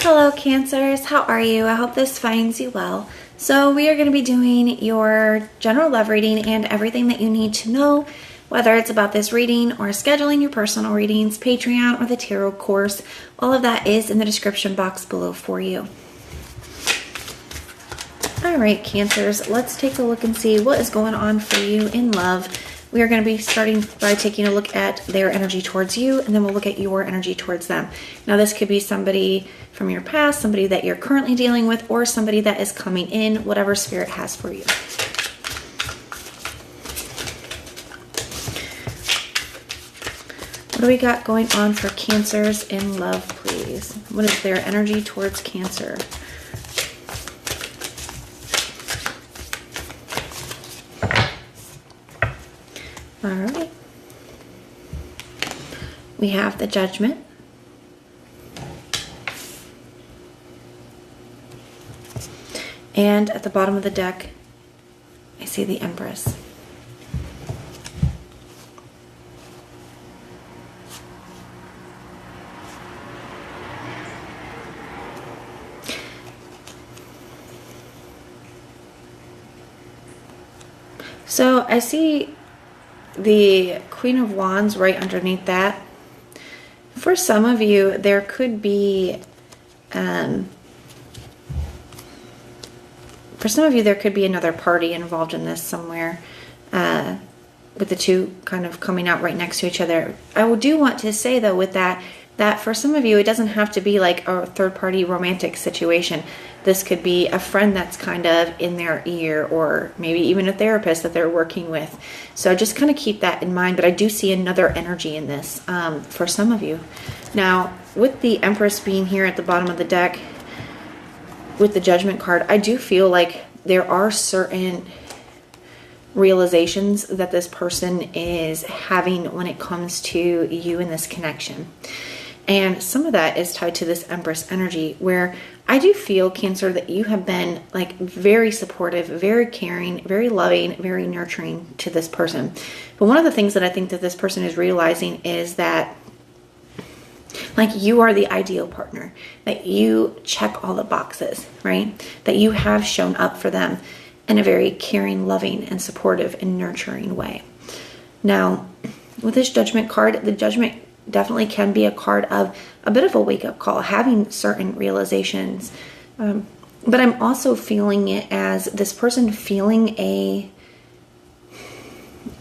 Hello Cancers, how are you? I hope this finds you well. So we are going to be doing your general love reading and everything that you need to know, whether it's about this reading or scheduling your personal readings, Patreon, or the tarot course. All of that is in the description box below for you. All right, Cancers, let's take a look and see what is going on for you in love. We are going to be starting by taking a look at their energy towards you, and then we'll look at your energy towards them. Now, this could be somebody from your past, somebody that you're currently dealing with, or somebody that is coming in, whatever Spirit has for you. What do we got going on for Cancers in love, please? What is their energy towards Cancer? All right. We have the Judgment. And at the bottom of the deck, I see the Empress. So I see the Queen of Wands right underneath that. For some of you, there could be, another party involved in this somewhere, with the two kind of coming out right next to each other. I do want to say, though, with that for some of you, it doesn't have to be like a third-party romantic situation. This could be a friend that's kind of in their ear, or maybe even a therapist that they're working with. So just kind of keep that in mind. But I do see another energy in this for some of you. Now, with the Empress being here at the bottom of the deck, with the Judgment card, I do feel like there are certain realizations that this person is having when it comes to you in this connection. And some of that is tied to this Empress energy, where I do feel, Cancer, that you have been like very supportive, very caring, very loving, very nurturing to this person. But one of the things that I think that this person is realizing is that, like, you are the ideal partner, that you check all the boxes, right? That you have shown up for them in a very caring, loving, and supportive and nurturing way. Now, with this Judgment card, the Judgment definitely can be a card of a bit of a wake-up call, having certain realizations. But I'm also feeling it as this person feeling a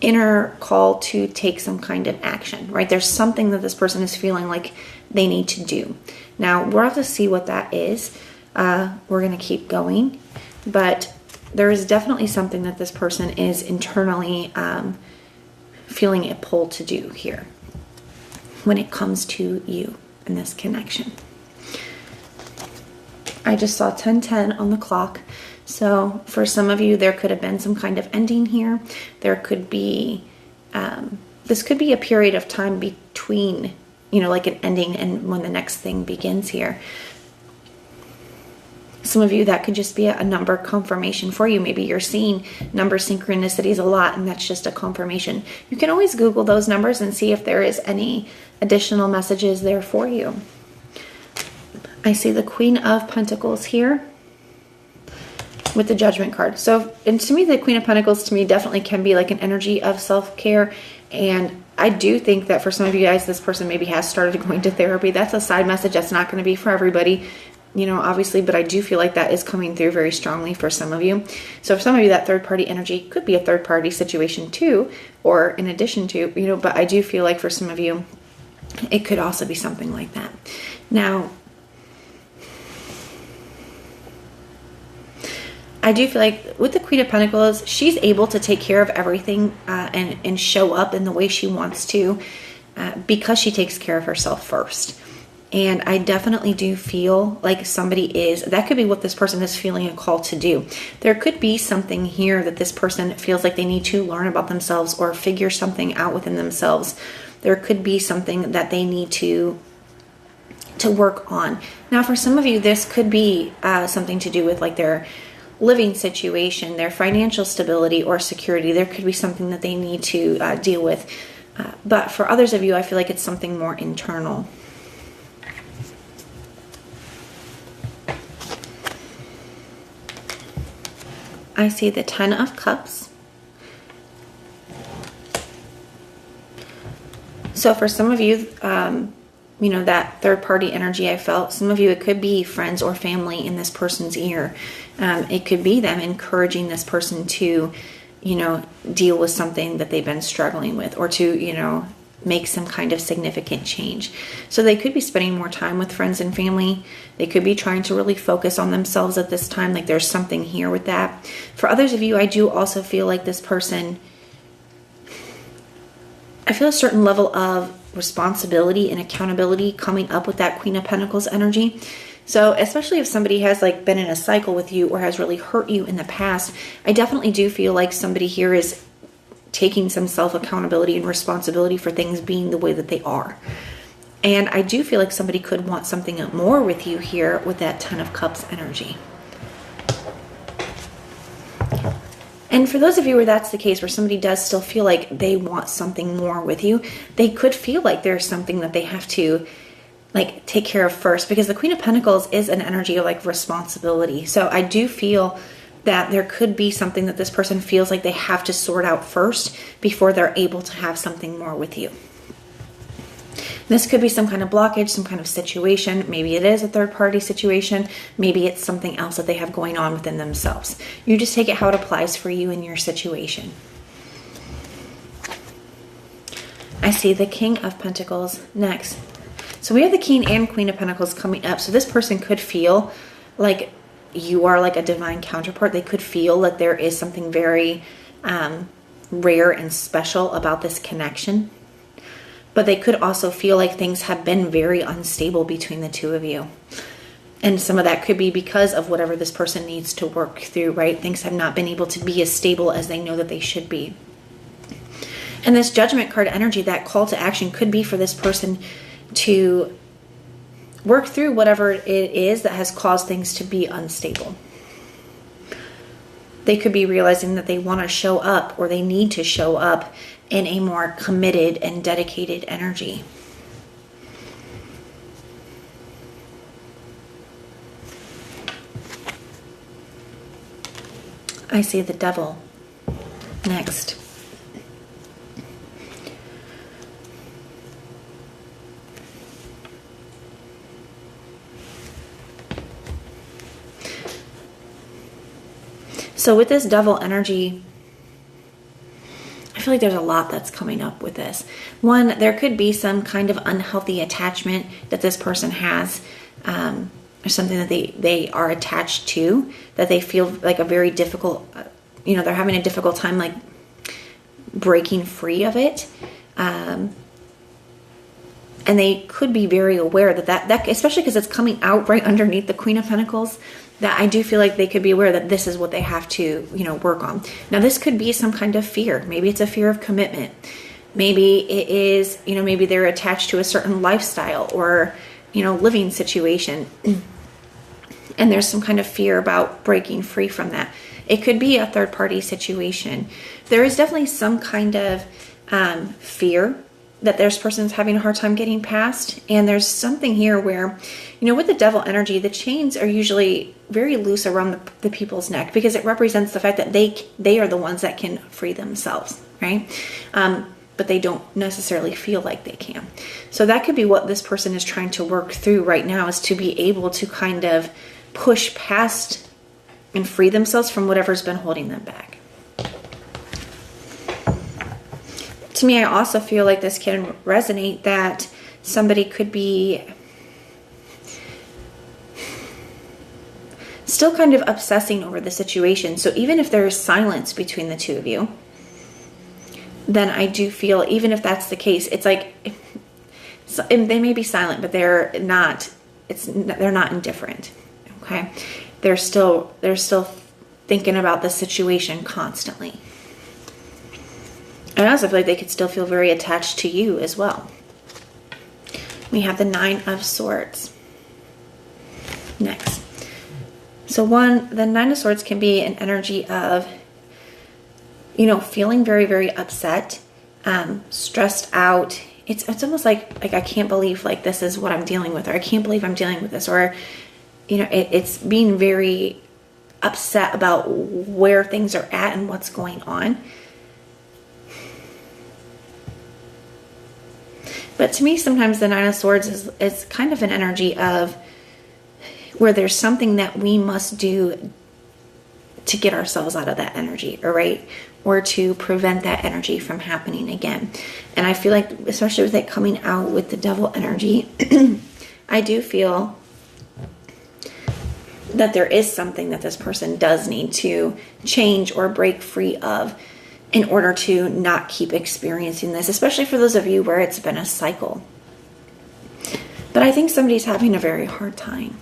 inner call to take some kind of action, right? There's something that this person is feeling like they need to do. Now, we'll have to see what that is. We're going to keep going. But there is definitely something that this person is internally feeling a pull to do here when it comes to you in this connection. I just saw 10:10 on the clock. So for some of you, there could have been some kind of ending here. There could be, this could be a period of time between, like an ending and when the next thing begins here. Some of you, that could just be a number confirmation for you. Maybe you're seeing number synchronicities a lot, and that's just a confirmation. You can always Google those numbers and see if there is any additional messages there for you. I see the Queen of Pentacles here with the Judgment card. So, and to me, the Queen of Pentacles to me definitely can be like an energy of self-care. And I do think that for some of you guys, this person maybe has started going to therapy. That's a side message. That's not going to be for everybody, obviously, but I do feel like that is coming through very strongly for some of you. So for some of you, that third-party energy could be a third-party situation too, or in addition to, but I do feel like for some of you, it could also be something like that. Now, I do feel like with the Queen of Pentacles, she's able to take care of everything and show up in the way she wants to because she takes care of herself first. And I definitely do feel like that could be what this person is feeling a call to do. There could be something here that this person feels like they need to learn about themselves or figure something out within themselves. There could be something that they need to work on. Now, for some of you, this could be something to do with like their living situation, their financial stability or security. There could be something that they need to deal with. But for others of you, I feel like it's something more internal. I see the Ten of Cups. So for some of you, that third party energy I felt, some of you, it could be friends or family in this person's ear. It could be them encouraging this person to, deal with something that they've been struggling with, or to, make some kind of significant change. So they could be spending more time with friends and family. They could be trying to really focus on themselves at this time. Like there's something here with that. For others of you, I do also feel like this person, I feel a certain level of responsibility and accountability coming up with that Queen of Pentacles energy. So especially if somebody has been in a cycle with you or has really hurt you in the past, I definitely do feel like somebody here is taking some self-accountability and responsibility for things being the way that they are. And I do feel like somebody could want something more with you here with that Ten of Cups energy. And for those of you where that's the case, where somebody does still feel like they want something more with you, they could feel like there's something that they have to take care of first, because the Queen of Pentacles is an energy of responsibility. So I do feel that there could be something that this person feels like they have to sort out first before they're able to have something more with you. This could be some kind of blockage, some kind of situation. Maybe it is a third party situation. Maybe it's something else that they have going on within themselves. You just take it how it applies for you in your situation. I see the King of Pentacles next. So we have the King and Queen of Pentacles coming up. So this person could feel like you are a divine counterpart. They could feel that there is something very rare and special about this connection. But they could also feel like things have been very unstable between the two of you. And some of that could be because of whatever this person needs to work through, right? Things have not been able to be as stable as they know that they should be. And this Judgment card energy, that call to action, could be for this person to work through whatever it is that has caused things to be unstable. They could be realizing that they want to show up, or they need to show up in a more committed and dedicated energy. I see the Devil next. So with this Devil energy, I feel like there's a lot that's coming up with this. One, there could be some kind of unhealthy attachment that this person has, or something that they are attached to, that they feel like a very difficult, they're having a difficult time breaking free of it. And they could be very aware that especially because it's coming out right underneath the Queen of Pentacles, that I do feel like they could be aware that this is what they have to, work on. Now, this could be some kind of fear. Maybe it's a fear of commitment. Maybe it is, maybe they're attached to a certain lifestyle or, living situation. And there's some kind of fear about breaking free from that. It could be a third party situation. There is definitely some kind of fear that this person's having a hard time getting past. And there's something here where, with the Devil energy, the chains are usually very loose around the people's neck, because it represents the fact that they are the ones that can free themselves, right? But they don't necessarily feel like they can. So that could be what this person is trying to work through right now, is to be able to kind of push past and free themselves from whatever's been holding them back. To me, I also feel like this can resonate, that somebody could be still kind of obsessing over the situation. So even if there is silence between the two of you, then I do feel, even if that's the case, it's they may be silent, but they're not indifferent. Okay. They're still thinking about the situation constantly. And I also feel like they could still feel very attached to you as well. We have the Nine of Swords next. So the Nine of Swords can be an energy of, feeling very, very upset, stressed out. It's almost like I can't believe this is what I'm dealing with, or I can't believe I'm dealing with this, or, it's being very upset about where things are at and what's going on. But to me, sometimes the Nine of Swords is kind of an energy of where there's something that we must do to get ourselves out of that energy, all right? Or to prevent that energy from happening again. And I feel like, especially with it coming out with the Devil energy, I do feel that there is something that this person does need to change or break free of in order to not keep experiencing this, especially for those of you where it's been a cycle. But I think somebody's having a very hard time.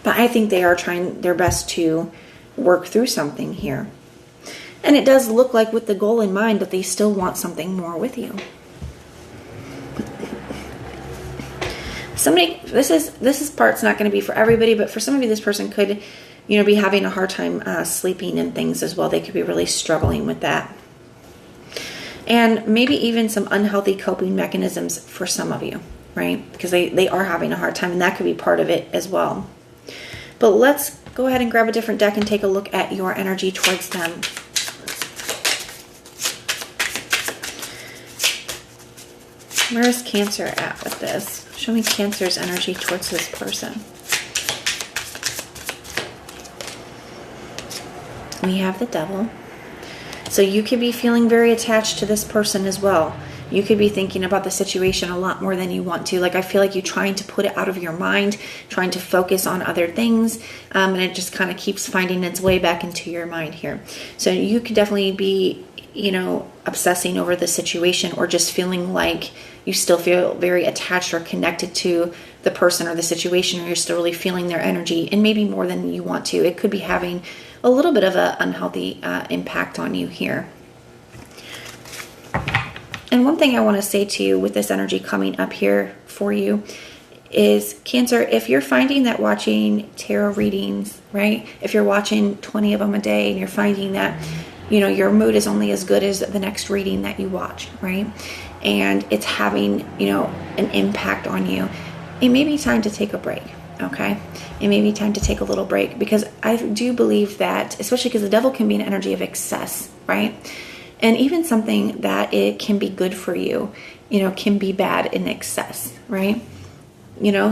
But I think they are trying their best to work through something here. And it does look like with the goal in mind that they still want something more with you. Somebody, this part's not going to be for everybody, but for some of you, this person could, be having a hard time sleeping and things as well. They could be really struggling with that. And maybe even some unhealthy coping mechanisms for some of you, right? Because they are having a hard time, and that could be part of it as well. But let's go ahead and grab a different deck and take a look at your energy towards them. Where is Cancer at with this? Show me Cancer's energy towards this person. We have the Devil. So you could be feeling very attached to this person as well. You could be thinking about the situation a lot more than you want to. Like, I feel like you're trying to put it out of your mind, trying to focus on other things, and it just kind of keeps finding its way back into your mind here. So you could definitely be, obsessing over the situation, or just feeling like you still feel very attached or connected to the person or the situation, or you're still really feeling their energy, and maybe more than you want to. It could be having a little bit of an unhealthy impact on you here. And one thing I want to say to you with this energy coming up here for you is, Cancer, if you're finding that watching tarot readings, right? If you're watching 20 of them a day and you're finding that, your mood is only as good as the next reading that you watch, right? And it's having, an impact on you, it may be time to take a break, okay? It may be time to take a little break, because I do believe that, especially because the Devil can be an energy of excess, right? And even something that it can be good for you, can be bad in excess, right?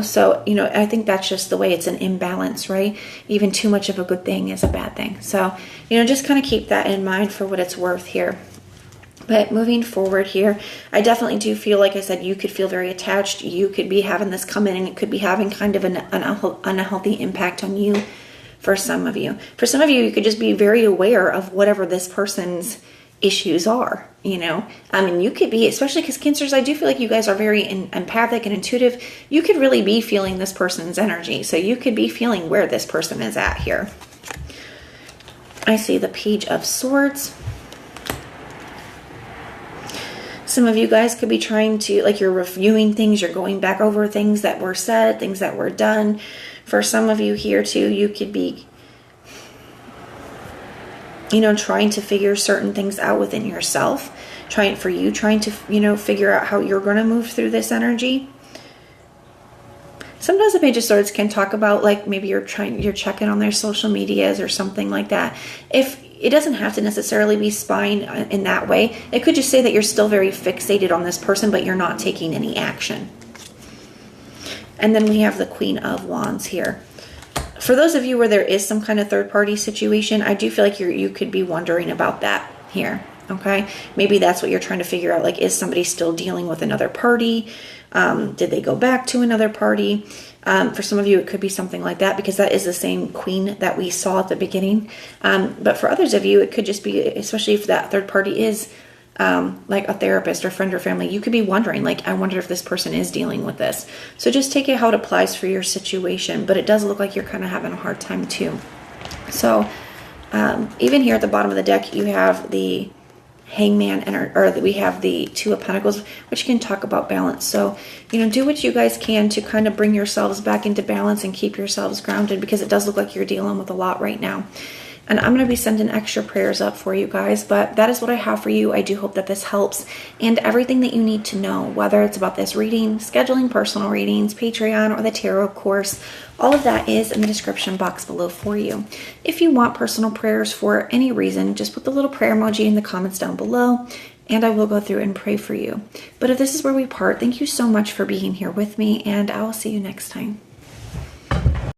So, I think that's just the way it's an imbalance, right? Even too much of a good thing is a bad thing. So, just kind of keep that in mind for what it's worth here. But moving forward here, I definitely do feel, like I said, you could feel very attached. You could be having this come in, and it could be having kind of an unhealthy impact on you for some of you. For some of you, you could just be very aware of whatever this person's issues are, you could be, especially because Cancers, I do feel like you guys are very empathic and intuitive. You could really be feeling this person's energy. So you could be feeling where this person is at here. I see the Page of Swords. Some of you guys could be trying to, like, you're reviewing things, you're going back over things that were said, things that were done. For some of you here too, you could be trying to figure certain things out within yourself, trying to, figure out how you're going to move through this energy. Sometimes the Page of Swords can talk about, like, maybe you're checking on their social medias or something like that. If it doesn't have to necessarily be spying in that way, it could just say that you're still very fixated on this person, but you're not taking any action. And then we have the Queen of Wands here. For those of you where there is some kind of third-party situation, I do feel like you could be wondering about that here, okay? Maybe that's what you're trying to figure out, like, is somebody still dealing with another party? Did they go back to another party? For some of you, it could be something like that, because that is the same queen that we saw at the beginning. But for others of you, it could just be, especially if that third party is like a therapist or friend or family, you could be wondering, like, I wonder if this person is dealing with this. So just take it how it applies for your situation, but it does look like you're kind of having a hard time too. So even here at the bottom of the deck, you have the Hangman, or we have the Two of Pentacles, which can talk about balance. So, do what you guys can to kind of bring yourselves back into balance and keep yourselves grounded, because it does look like you're dealing with a lot right now. And I'm going to be sending extra prayers up for you guys, but that is what I have for you. I do hope that this helps, and everything that you need to know, whether it's about this reading, scheduling personal readings, Patreon, or the tarot course, all of that is in the description box below for you. If you want personal prayers for any reason, just put the little prayer emoji in the comments down below, and I will go through and pray for you. But if this is where we part, thank you so much for being here with me, and I will see you next time.